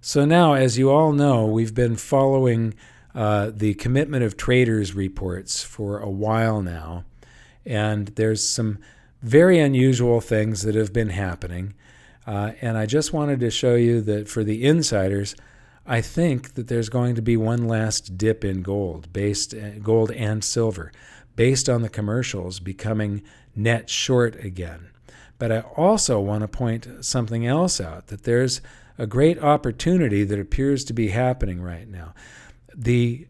So now, as you all know, we've been following the commitment of traders reports for a while now, and there's some very unusual things that have been happening. And I just wanted to show you that for the insiders, I think that there's going to be one last dip in gold and silver, based on the commercials becoming net short again. But I also want to point something else out, that there's a great opportunity that appears to be happening right now. The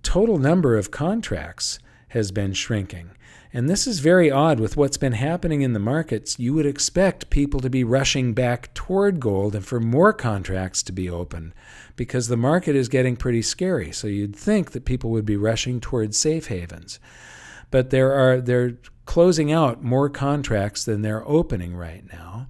total number of contracts has been shrinking. And this is very odd with what's been happening in the markets. You would expect people to be rushing back toward gold and for more contracts to be opened because the market is getting pretty scary. So you'd think that people would be rushing towards safe havens. But they're closing out more contracts than they're opening right now.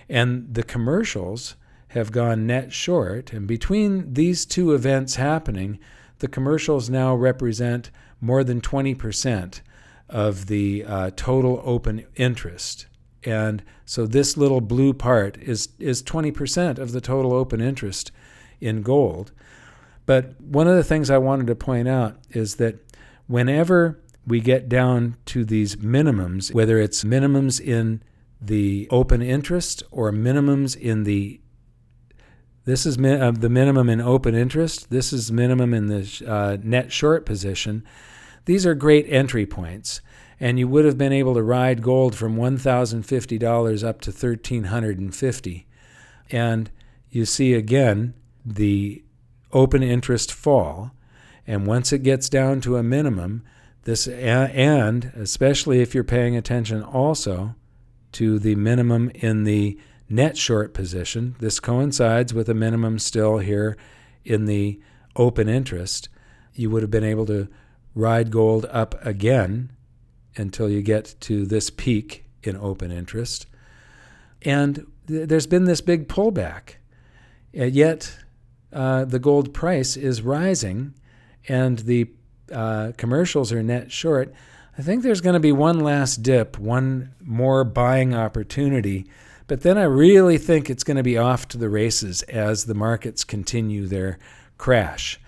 And the commercials have gone net short. And between these two events happening, the commercials now represent more than 20% of the total open interest. And so this little blue part is 20% of the total open interest in gold. But one of the things I wanted to point out is that whenever we get down to these minimums, whether it's minimums in the open interest or minimums in this is the minimum in open interest, this is minimum in the net short position, these are great entry points, and you would have been able to ride gold from $1,050 up to $1,350. And you see again the open interest fall, and once it gets down to a minimum, and especially if you're paying attention also to the minimum in the net short position, this coincides with a minimum still here in the open interest, you would have been able to ride gold up again until you get to this peak in open interest. And there's been this big pullback. Yet the gold price is rising and the commercials are net short. I think there's going to be one last dip, one more buying opportunity. But then I really think it's going to be off to the races as the markets continue their crash.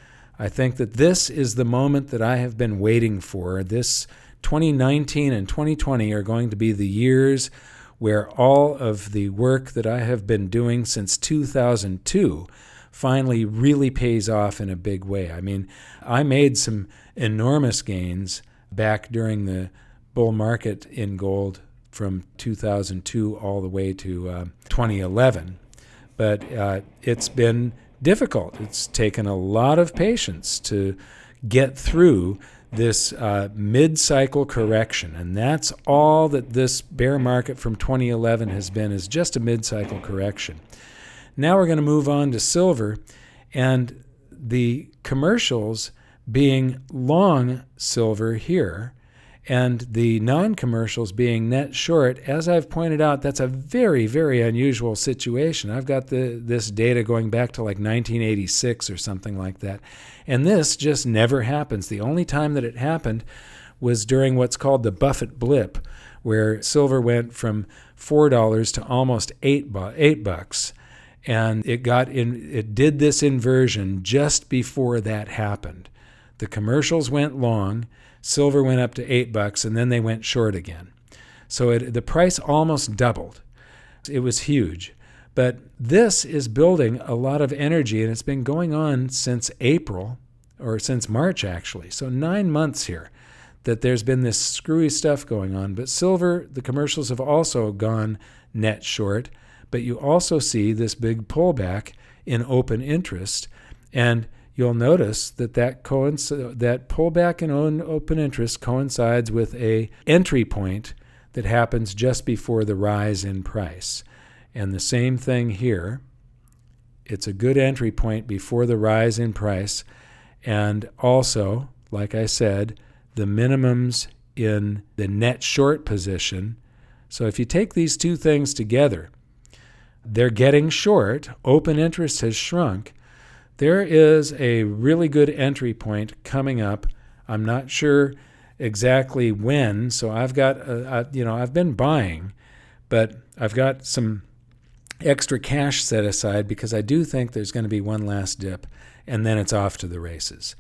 I think that this is the moment that I have been waiting for. This 2019 and 2020 are going to be the years where all of the work that I have been doing since 2002 finally really pays off in a big way. I mean, I made some enormous gains back during the bull market in gold from 2002 all the way to 2011. But it's been difficult. It's taken a lot of patience to get through this mid-cycle correction, and that's all that this bear market from 2011 has been, is just a mid-cycle correction. Now we're going to move on to silver, and the commercials being long silver here, and the non-commercials being net short. As I've pointed out, that's a very, very unusual situation. I've got this data going back to like 1986 or something like that. And this just never happens. The only time that it happened was during what's called the Buffett blip, where silver went from $4 to almost $8. And it did this inversion just before that happened. The commercials went long, silver went up to $8, and then they went short again. So the price almost doubled. It was huge. But this is building a lot of energy, and it's been going on since April, or since March actually. So 9 months here that there's been this screwy stuff going on. But silver, the commercials have also gone net short. But you also see this big pullback in open interest. And you'll notice that pullback in open interest coincides with a entry point that happens just before the rise in price. And the same thing here. It's a good entry point before the rise in price. And also, like I said, the minimums in the net short position. So if you take these two things together, they're getting short. Open interest has shrunk. There is a really good entry point coming up. I'm not sure exactly when, so I've got, I've been buying, but I've got some extra cash set aside because I do think there's going to be one last dip, and then it's off to the races.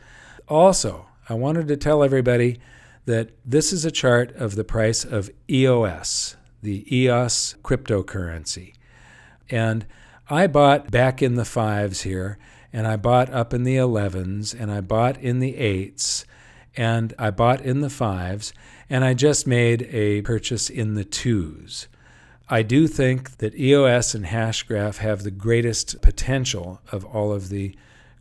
Also, I wanted to tell everybody that this is a chart of the price of EOS, the EOS cryptocurrency. And I bought back in the 5s here, and I bought up in the 11s, and I bought in the 8s, and I bought in the 5s, and I just made a purchase in the 2s. I do think that EOS and Hashgraph have the greatest potential of all of the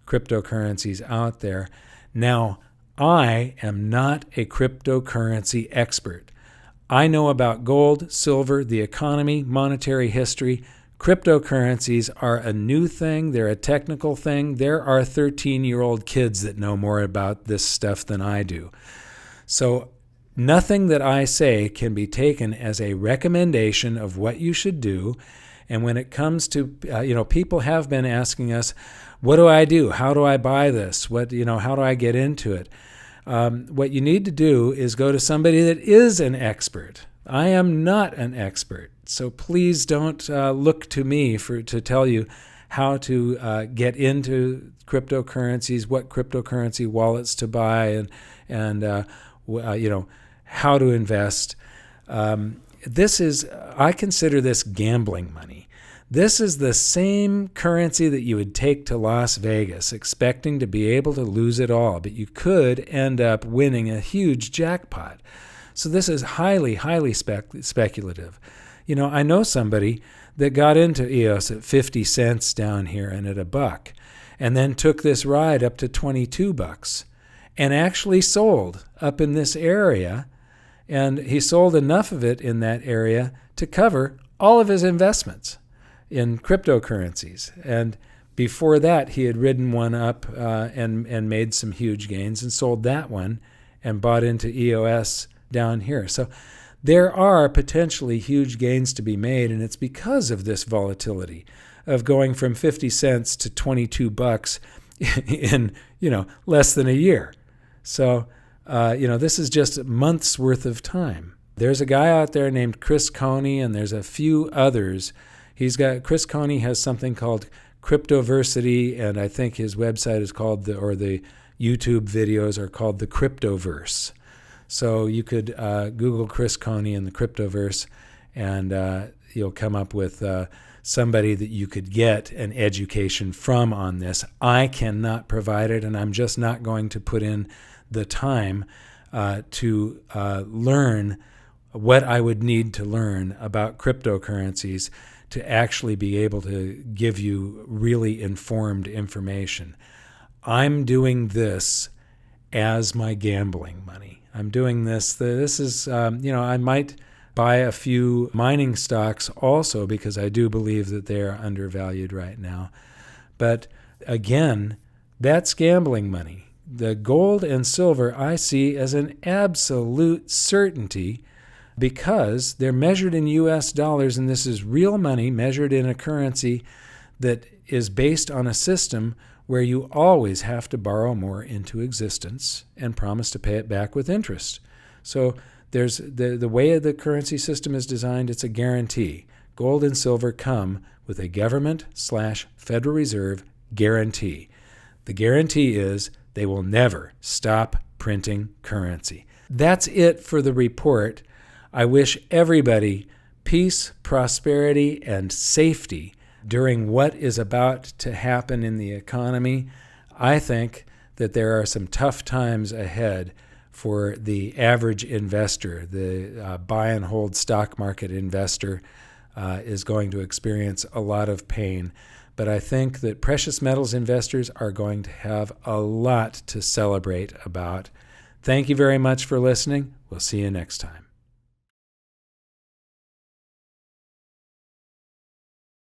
cryptocurrencies out there. Now, I am not a cryptocurrency expert. I know about gold, silver, the economy, monetary history. Cryptocurrencies are a new thing. They're a technical thing. There are 13-year-old kids that know more about this stuff than I do. So nothing that I say can be taken as a recommendation of what you should do. And when it comes to, people have been asking us, what do I do? How do I buy this? How do I get into it? What you need to do is go to somebody that is an expert. I am not an expert, so please don't look to me to tell you how to get into cryptocurrencies, what cryptocurrency wallets to buy, and how to invest. I consider this gambling money. This is the same currency that you would take to Las Vegas, expecting to be able to lose it all, but you could end up winning a huge jackpot. So this is highly, highly speculative. I know somebody that got into EOS at 50 cents down here and at $1, and then took this ride up to $22 and actually sold up in this area. And he sold enough of it in that area to cover all of his investments in cryptocurrencies. And before that, he had ridden one up and made some huge gains and sold that one and bought into EOS down here. So there are potentially huge gains to be made, and it's because of this volatility of going from 50 cents to $22 in less than a year. So this is just months worth of time. There's a guy out there named Chris Coney, and there's a few others. Chris Coney has something called Cryptoversity, and I think his website is called the YouTube videos are called the Cryptoverse. So you could Google Chris Coney and the Cryptoverse, and you'll come up with somebody that you could get an education from on this. I cannot provide it, and I'm just not going to put in the time to learn what I would need to learn about cryptocurrencies to actually be able to give you really informed information. I'm doing this as my gambling money. I'm doing this. This is, I might buy a few mining stocks also because I do believe that they are undervalued right now. But again, that's gambling money. The gold and silver I see as an absolute certainty because they're measured in U.S. dollars, and this is real money measured in a currency that is based on a system where you always have to borrow more into existence and promise to pay it back with interest. So there's the way the currency system is designed, it's a guarantee. Gold and silver come with a government/Federal Reserve guarantee. The guarantee is they will never stop printing currency. That's it for the report. I wish everybody peace, prosperity, and safety during what is about to happen in the economy. I think that there are some tough times ahead for the average investor. The buy and hold stock market investor is going to experience a lot of pain. But I think that precious metals investors are going to have a lot to celebrate about. Thank you very much for listening. We'll see you next time.